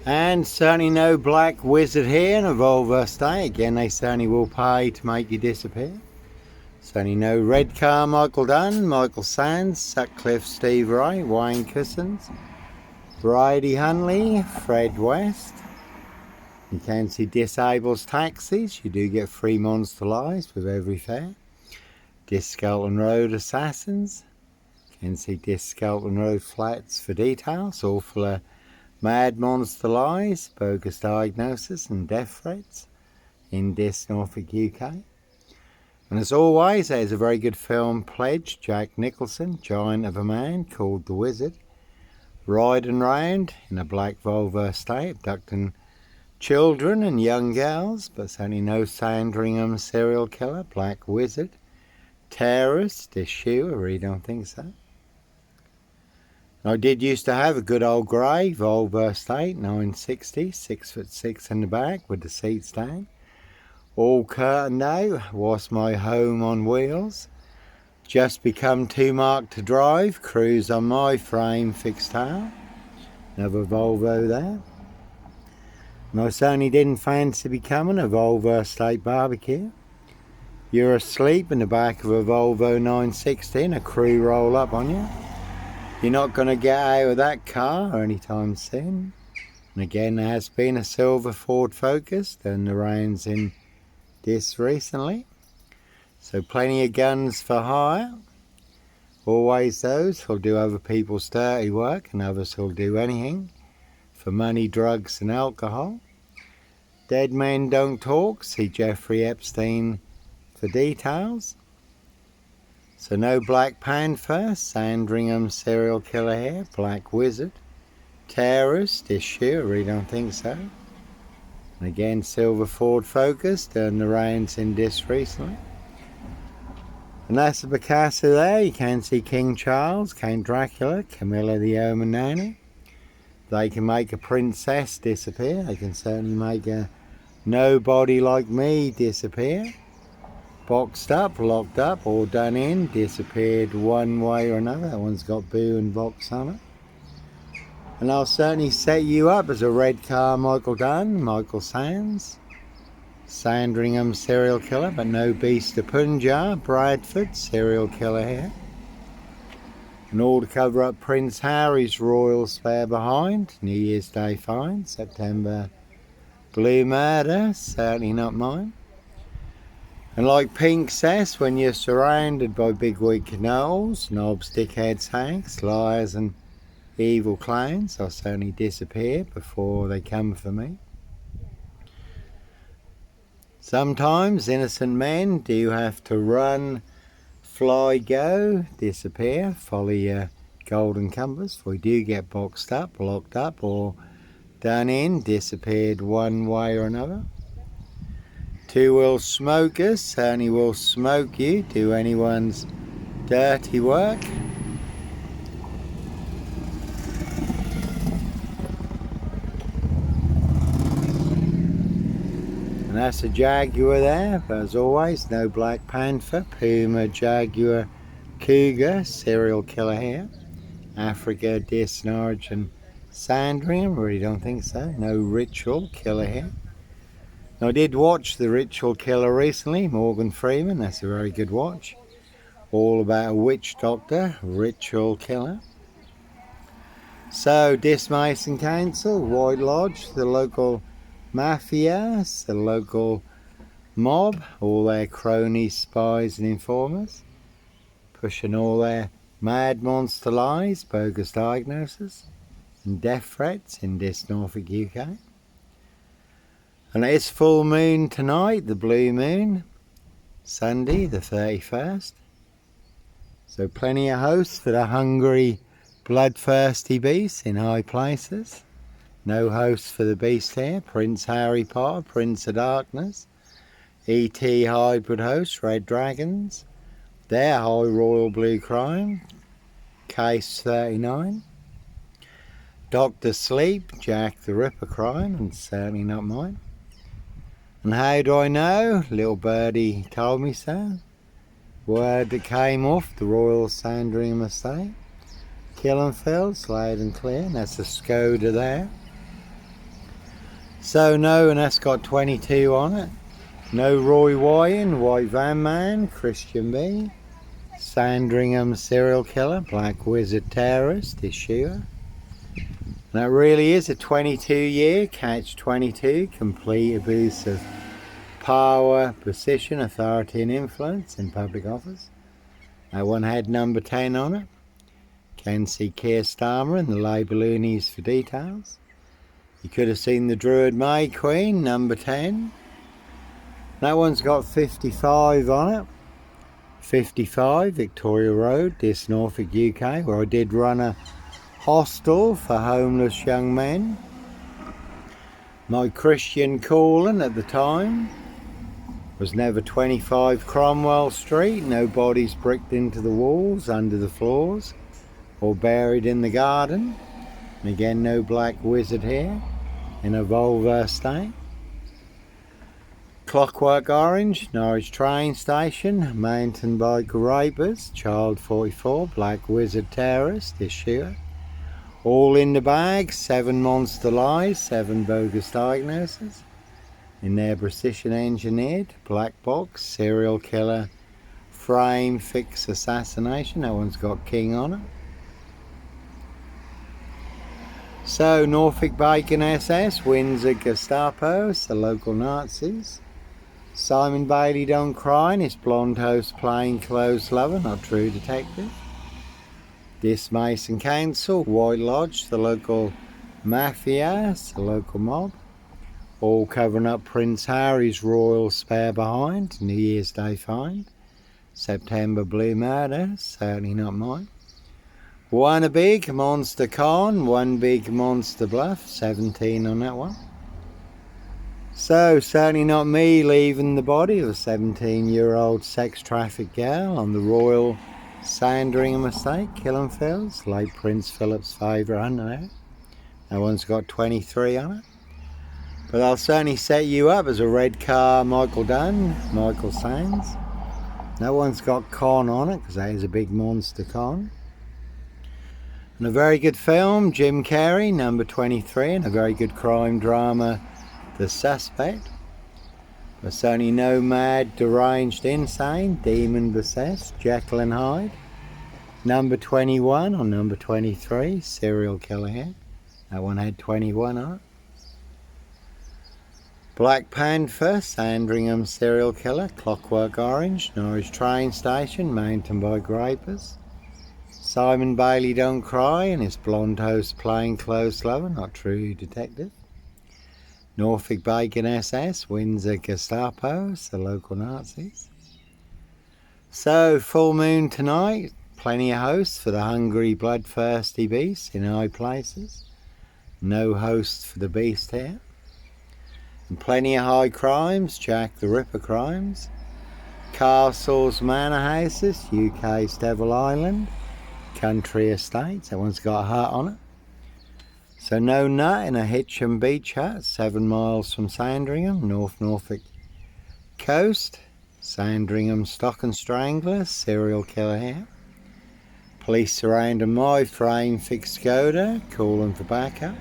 And certainly no black wizard here in a Volvo state. Again, they certainly will pay to make you disappear. Certainly no red car Michael Dunn, Michael Sands, Sutcliffe Steve Wright, Wayne Cousins, Brady Hunley, Fred West. You can see disables taxis. You do get free monster lives with every fare. Discalton Road assassins. You can see Discalton Road flats for details, all full of mad monster lies, bogus diagnosis and death threats in Dis Norfolk, UK. And as always, there's a very good film pledge. Jack Nicholson, giant of a man called the Wizard, riding round in a black Volvo estate, abducting children and young girls, but certainly no Sandringham serial killer, black wizard, terrorist issue. I really don't think so. I did used to have a good old grey Volvo estate, 960, 6'6" in the back with the seats down. All curtained out, was my home on wheels. Just become too marked to drive, cruise on my frame fixed tail. Another Volvo there. And I certainly didn't fancy becoming a Volvo estate barbecue. You're asleep in the back of a Volvo 960 and a crew roll up on you. You're not going to get out of that car anytime soon. And again, there has been a silver Ford Focus, done the rounds in this recently. So plenty of guns for hire. Always those who'll do other people's dirty work, and others who'll do anything for money, drugs and alcohol. Dead men don't talk. See Jeffrey Epstein for details. So no Black Panther, Sandringham serial killer here, black wizard, terrorist issue, I really don't think so. And again, silver Ford Focus, done the rounds in this recently. And that's the Picasso there. You can see King Charles, Count Dracula, Camilla the Omen Nanny. They can make a princess disappear. They can certainly make a nobody like me disappear. Boxed up, locked up, or done in, disappeared one way or another. That one's got Boo and Vox on it. And I'll certainly set you up as a red car Michael Dunn, Michael Sands, Sandringham serial killer, but no Beast of Punjab, Bradford serial killer here. And all to cover up Prince Harry's royal spare behind, New Year's Day fine, September blue murder, certainly not mine. And like Pink says, when you're surrounded by bigwig knolls, knobs, dickheads, hags, liars and evil clowns, I'll certainly disappear before they come for me. Sometimes innocent men do have to run, fly, go, disappear, follow your golden compass. We do get boxed up, locked up, or done in, disappeared one way or another. Two will smoke us, certainly will smoke you, do anyone's dirty work. And that's a Jaguar there, but as always, no Black Panther, Puma, Jaguar, Cougar, serial killer here. Africa, Disnarge and Sandringham, really don't think so. No ritual killer here. I did watch The Ritual Killer recently, Morgan Freeman, that's a very good watch. All about a witch doctor, ritual killer. So, Dis Mason Council, White Lodge, the local mafia, the local mob, all their cronies, spies and informers, pushing all their mad monster lies, bogus diagnosis and death threats in Dis Norfolk, UK. And it's full moon tonight, the blue moon, Sunday the 31st. So plenty of hosts for the hungry, bloodthirsty beasts in high places. No hosts for the beast here, Prince Harry Potter, Prince of Darkness, E.T. hybrid hosts, Red Dragons, their high royal blue crime, Case 39. Dr. Sleep, Jack the Ripper crime, and certainly not mine. And how do I know? Little birdie told me so. Word that came off the Royal Sandringham estate. Killenfields, loud and clear. And that's a Skoda there. So no, and that's got 22 on it. No Roy Wyan, White Van Man, Christian B, Sandringham serial killer, Black Wizard terrorist, Yeshua. And that really is a 22-year catch-22, complete abuse of power, position, authority and influence in public office. That one had number 10 on it. Can see Keir Starmer and the Labour loonies for details. You could have seen the Druid May Queen, number 10. That one's got 55 on it. 55 Victoria Road, Dis Norfolk, UK, where I did run a hostel for homeless young men. My Christian calling at the time was never 25 Cromwell Street, no bodies bricked into the walls, under the floors, or buried in the garden. And again, no black wizard here in a vulvar state. Clockwork Orange, Norwich train station, mountain bike rapers, child 44, black wizard terrorist, Yeshua. All in the bag, 7 monster lies, 7 bogus diagnoses. In their precision engineered, black box, serial killer, frame, fix, assassination. That one's got King on it. So, Norfolk Bacon SS, Windsor Gestapo, the local Nazis. Simon Bailey Don't Cry and his blonde host plainclothes lover, not true detective. Dis Mason Council, White Lodge, the local mafia, the local mob. All covering up Prince Harry's royal spare behind, New Year's Day find. September Blue murder, certainly not mine. One big monster con, one big monster bluff, 17 on that one. So, certainly not me leaving the body of a 17-year-old sex trafficked girl on the Royal Sandringham estate, Killenfields, late Prince Philip's favourite hunter. That one's got 23 on it. But I'll certainly set you up as a red car Michael Dunn, Michael Sands. That one's got con on it, because that is a big monster con. And a very good film, Jim Carrey, number 23, and a very good crime drama, The Suspect. But certainly no mad, deranged, insane, demon possessed, Jekyll and Hyde. Number 21 or number 23, serial killer here. That one had 21 on it. Black Panther, Sandringham serial killer, Clockwork Orange, Norwich train station, mountain bike rapers. Simon Bailey Don't Cry and his blonde host plainclothes lover, not true detective. Norfolk Bacon SS, Windsor Gestapo, the local Nazis. So, full moon tonight, plenty of hosts for the hungry, bloodthirsty beasts in high places. No hosts for the beast here. And plenty of high crimes, Jack the Ripper crimes. Castles, manor houses, UK's Devil Island. Country estates, that one's got a hut on it. So no nut in a Hitcham beach hut, 7 miles from Sandringham, North Norfolk coast. Sandringham stock and strangler, serial killer here. Police surrounding my frame fixed Skoda, calling for backup.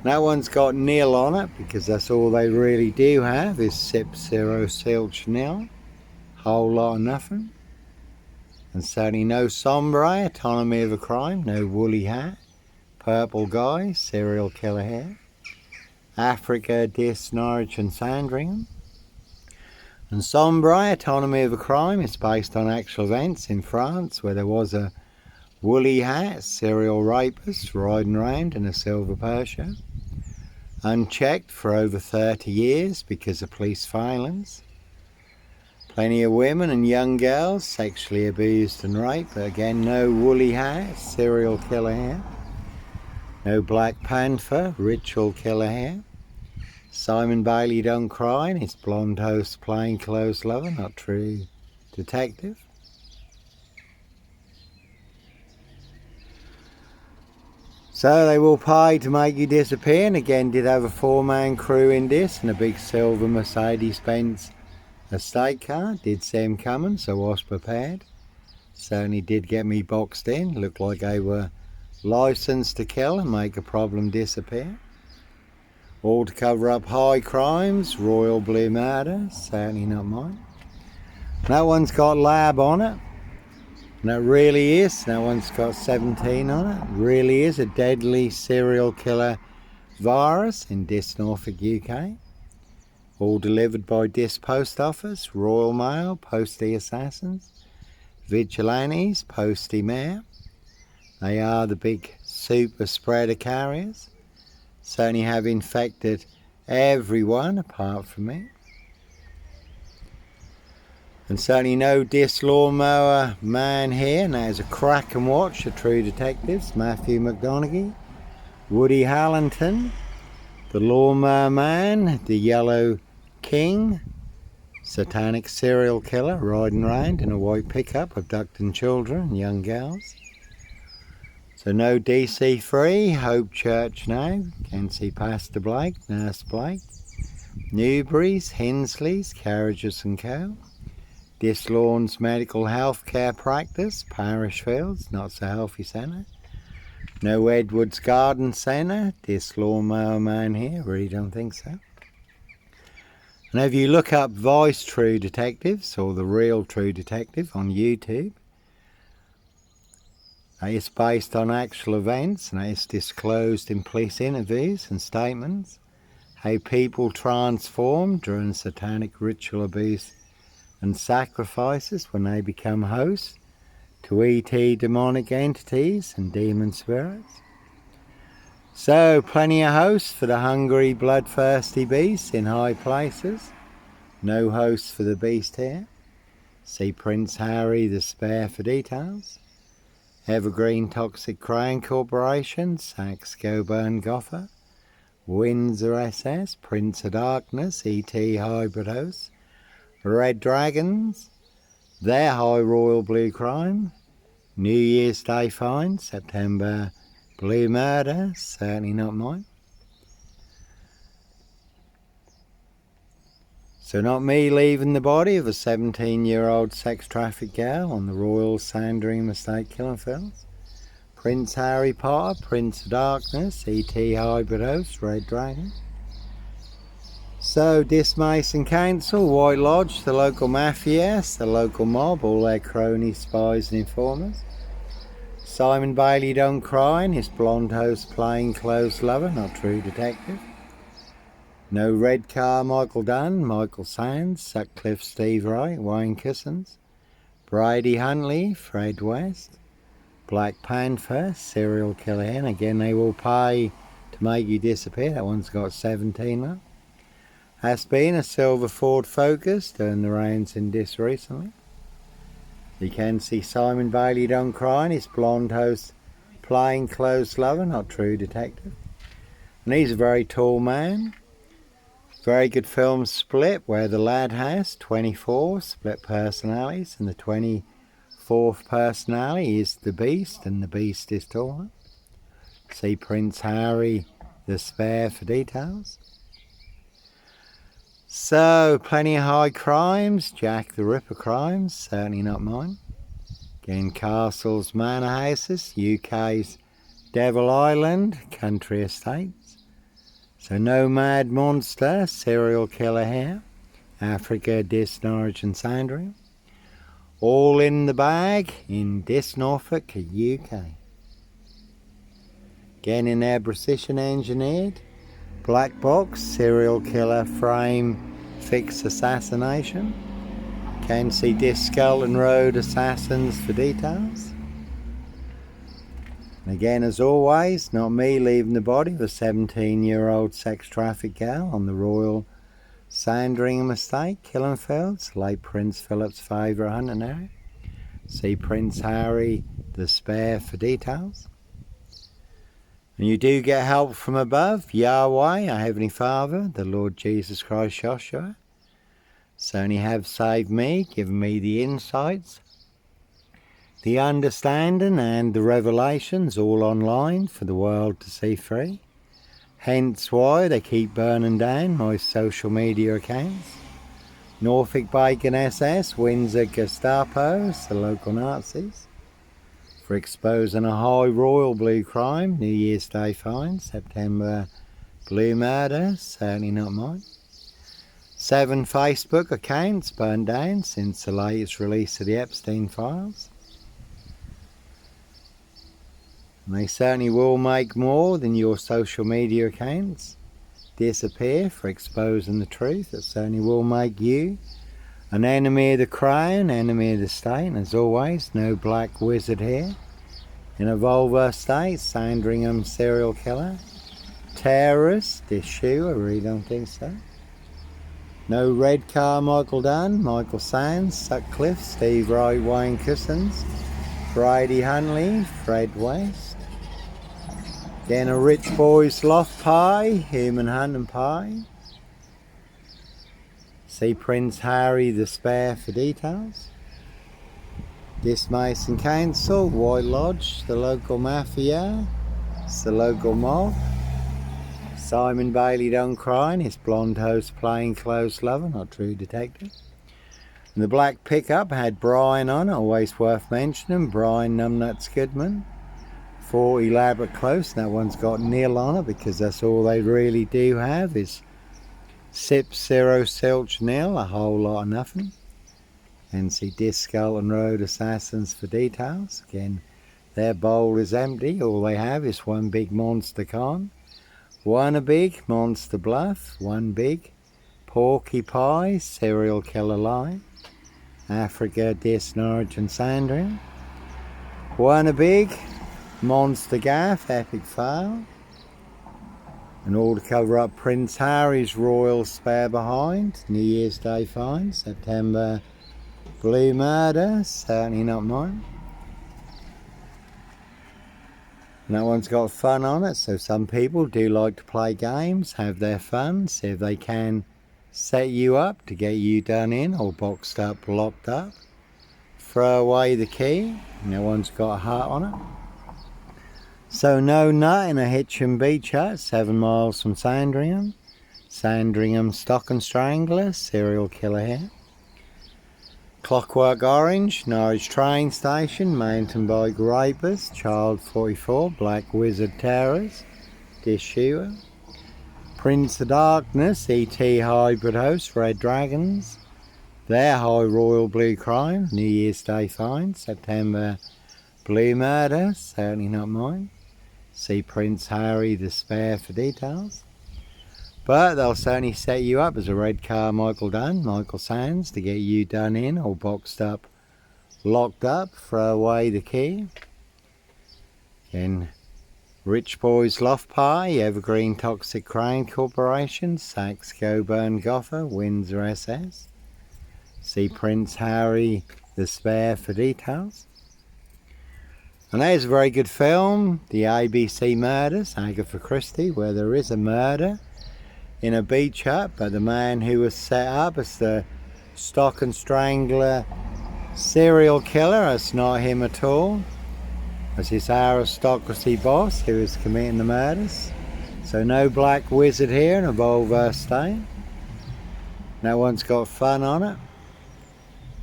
That one's got nil on it, because that's all they really do have, is SIP 0 Silch nil. Whole lot of nothing. And certainly no sombre, autonomy of a crime, no woolly hat. Purple guy, serial killer here. Africa, Dis, Norwich and Sandringham. And sombre, autonomy of a crime, is based on actual events in France where there was a woolly hat, serial rapist riding around in a silver Porsche. Unchecked for over 30 years because of police violence. Plenty of women and young girls sexually abused and raped, but again no woolly hat, serial killer here. No Black Panther, ritual killer here. Simon Bailey Don't Cry and his blonde host plainclothes lover, not true detective. So they will pay to make you disappear, and again did have a 4-man crew in this and a big silver Mercedes-Benz estate car. Did see him coming, so was prepared. Certainly did get me boxed in. Looked like they were licensed to kill and make a problem disappear. All to cover up high crimes, royal blue murder, certainly not mine. That one's got lab on it. And that really is. That one's got 17 on it. Really is a deadly serial killer virus in Dis, Norfolk, UK. All delivered by Dis Post Office, Royal Mail, Postie Assassins, Vigilantes, Postie Mayor. They are the big super spreader carriers. Certainly have infected everyone apart from me. And certainly no Dis Lawnmower man here. And there's a crack and watch of True Detectives, Matthew McConaughey, Woody Harrington, the Lawnmower Man, the Yellow King, Satanic serial killer riding around in a white pickup abducting children and young girls. So no DC Free, Hope Church now, can see Pastor Blake, Nurse Blake, Newberry's, Hinsley's, Carriages and Co. Dis Lawn's Medical Health Care Practice, Parish Fields, Not So Healthy Centre. No Edwards Garden Centre, Dis Lawnmower Man here, really don't think so. And if you look up Voice True Detectives, or The Real True Detective on YouTube, it's based on actual events and it's disclosed in police interviews and statements how people transform during satanic ritual abuse and sacrifices when they become hosts to ET demonic entities and demon spirits. So plenty of hosts for the hungry bloodthirsty beasts in high places. No hosts for the beast here. See Prince Harry the Spare for details. Evergreen Toxic Crown Corporation, Saxe Coburn Gotha, Windsor SS, Prince of Darkness, ET Hybrid Hosts, Red Dragons, Their High Royal Blue Crime, New Year's Day Find, September Blue Murder, certainly not mine. So not me leaving the body of a 17-year-old sex trafficked girl on the Royal Sandringham Estate killing fields. Prince Harry Potter, Prince of Darkness, ET Hybrid Host, Red Dragon. So Dis Mason Council, White Lodge, the local mafia, the local mob, all their cronies, spies and informers. Simon Bailey Don't Cry and his blonde host plainclothes lover, not true detective. No Red Car Michael Dunn, Michael Sands, Sutcliffe Steve Wright, Wayne Kissons, Brady Huntley, Fred West, Black Panther, serial killer, and again they will pay to make you disappear. That one's got 17 up. Has been a silver Ford Focus doing the rounds in Dis recently. You can see Simon Bailey Don't Cry and his blonde host plainclothes lover, not true detective. And he's a very tall man. Very good film Split, where the lad has 24 split personalities and the 24th personality is the Beast and the Beast is taller. See Prince Harry the Spare for details. So plenty of high crimes, Jack the Ripper crimes, certainly not mine. Again, castles, manor houses, UK's Devil Island, country estates. So no mad monster, serial killer here. Africa, Dis, Norwich and Sandringham. All in the bag in Dis, Norfolk, UK. Again in their precision engineered. Black box, serial killer frame, fix assassination. Can see Dis Skelton Road assassins for details. And again, as always, not me leaving the body of a 17-year-old sex trafficked girl on the Royal Sandringham Estate, Killenfields, late Prince Philip's favourite hunting area. See Prince Harry the Spare for details. And you do get help from above, Yahweh, our Heavenly Father, the Lord Jesus Christ, Joshua. Certainly have saved me, given me the insights, the understanding and the revelations all online for the world to see free. Hence why they keep burning down my social media accounts. Norfolk Bacon SS, Windsor Gestapos, the local Nazis. For exposing a high royal blue crime, New Year's Day fine, September Blue murder, certainly not mine. 7 Facebook accounts burned down since the latest release of the Epstein files. And they certainly will make more than your social media accounts disappear for exposing the truth. It certainly will make you an enemy of the crown, enemy of the state. And as always, no black wizard here. In a vulva state, Sandringham serial killer. Terrorist issue, I really don't think so. No red car, Michael Dunn, Michael Sands, Sutcliffe, Steve Wright, Wayne Cousins, Brady Hunley, Fred West. Again, a rich boy's loft pie, human hunting pie. See Prince Harry the Spare for details. This Mason Council, White Lodge, the local mafia, it's the local mob. Simon Bailey don't cry, and his blonde host plainclothes lover, not true detective. And the black pickup had Brian on it, always worth mentioning, Brian Numbnuts Goodman. 4 elaborate close, and that one's got Neil on it because that's all they really do have is Sip, Zero, Silch, Nil, a whole lot of nothing. And see Disco and Road Assassins for details. Again, their bowl is empty, all they have is one big monster con. One a big monster bluff, one big porky pie, serial killer lie. Africa, Dis, Norwich and Sandringham. One a big monster gaff, epic fail. And all to cover up Prince Harry's royal spare behind. New Year's Day find, September blue murder, certainly not mine. And that one's got fun on it, so some people do like to play games, have their fun, see if they can set you up to get you done in or boxed up, locked up. Throw away the key, and that one's got a heart on it. So no nut in a Hitchin beach hut, 7 miles from Sandringham. Sandringham Stock and Strangler, serial killer here. Clockwork Orange, Norwich train station, mountain bike rapist, Child 44, Black Wizard terrorist, Dishewer. Prince of Darkness, E.T. hybrid host, Red Dragons. Their high royal blue crime, New Year's Day find, September blue murder, certainly not mine. See Prince Harry the Spare for details. But they'll certainly set you up as a red car Michael Dunn, Michael Sands, to get you done in or boxed up, locked up, throw away the key. Again, Rich Boys Loft Pie, Evergreen Toxic Crane Corporation, Saks Coburn Gotha, Windsor SS. See Prince Harry the Spare for details. And there's a very good film, The ABC Murders, Agatha Christie, where there is a murder in a beach hut, but the man who was set up as the stock and strangler serial killer, it's not him at all. It's his aristocracy boss who is committing the murders. So no black wizard here in a vulva state. No one's got fun on it.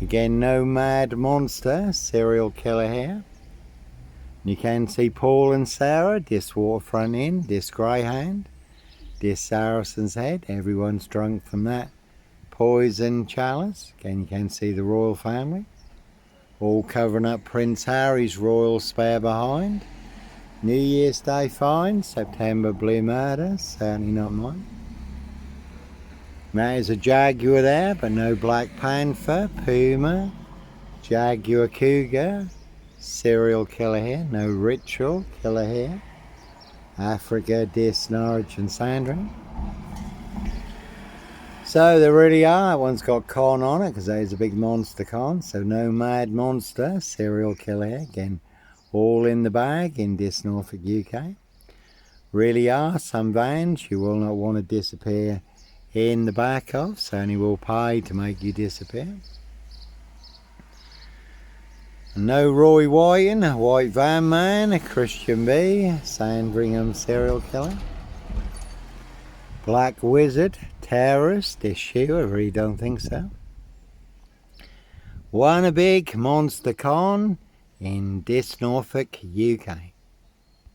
Again, no mad monster serial killer here. You can see Paul and Sarah, this Waterfront Inn, this Greyhound, this Saracen's Head. Everyone's drunk from that poison chalice. Again, you can see the royal family. All covering up Prince Harry's royal spare behind. New Year's Day find, September blue murder, certainly not mine. There's a Jaguar there, but no Black Panther, Puma, Jaguar Cougar. Serial killer here, no ritual killer here. Africa, Dis, Norwich and Sandringham. So there really are, one's got con on it because there's a big monster con, so no mad monster, serial killer here. Again, all in the bag in Dis, Norfolk, UK. Really are some vans you will not want to disappear in the back of, so only will pay to make you disappear. No Roy Whiting, a white van man, a Christian B, Sandringham serial killer. Black Wizard, terrorist issue, I really don't think so. One a big monster con in Dis, Norfolk, UK.